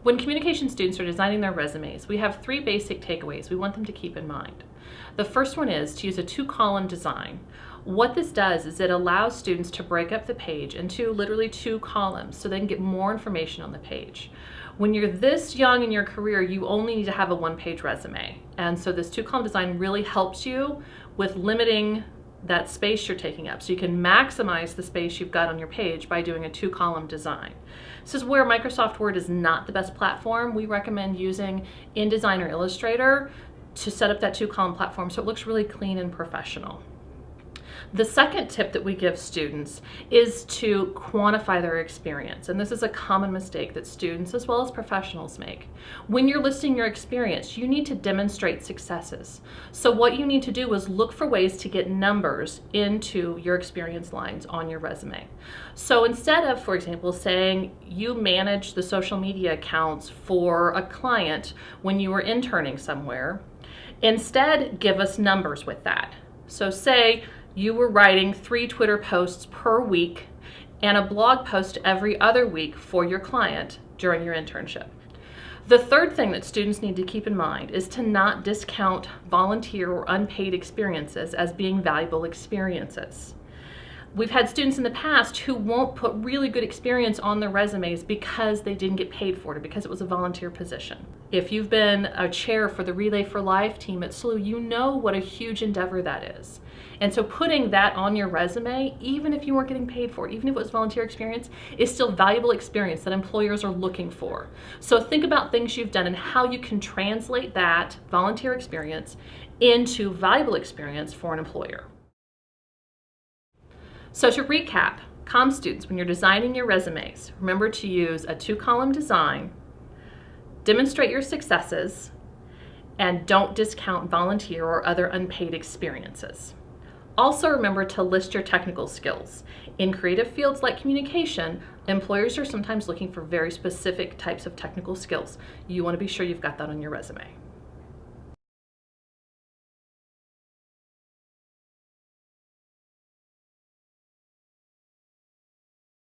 When communication students are designing their resumes, we have three basic takeaways we want them to keep in mind. The first one is to use a two-column design. What this does is it allows students to break up the page into literally two columns so they can get more information on the page. When you're this young in your career, you only need to have a one-page resume. And so this two-column design really helps you with limiting that space you're taking up. So you can maximize the space you've got on your page by doing a two-column design. This is where Microsoft Word is not the best platform. We recommend using InDesign or Illustrator to set up that two-column platform so it looks really clean and professional. The second tip that we give students is to quantify their experience, and this is a common mistake that students as well as professionals make. When you're listing your experience, you need to demonstrate successes. So what you need to do is look for ways to get numbers into your experience lines on your resume. So instead of, for example, saying you manage the social media accounts for a client when you were interning somewhere, instead give us numbers with that. So say you were writing 3 Twitter posts per week and a blog post every other week for your client during your internship. The third thing that students need to keep in mind is to not discount volunteer or unpaid experiences as being valuable experiences. We've had students in the past who won't put really good experience on their resumes because they didn't get paid for it, because it was a volunteer position. If you've been a chair for the Relay for Life team at SLU, you know what a huge endeavor that is. And so putting that on your resume, even if you weren't getting paid for it, even if it was volunteer experience, is still valuable experience that employers are looking for. So think about things you've done and how you can translate that volunteer experience into valuable experience for an employer. So to recap, comm students, when you're designing your resumes, remember to use a two-column design, demonstrate your successes, and don't discount volunteer or other unpaid experiences. Also remember to list your technical skills. In creative fields like communication, employers are sometimes looking for very specific types of technical skills. You want to be sure you've got that on your resume.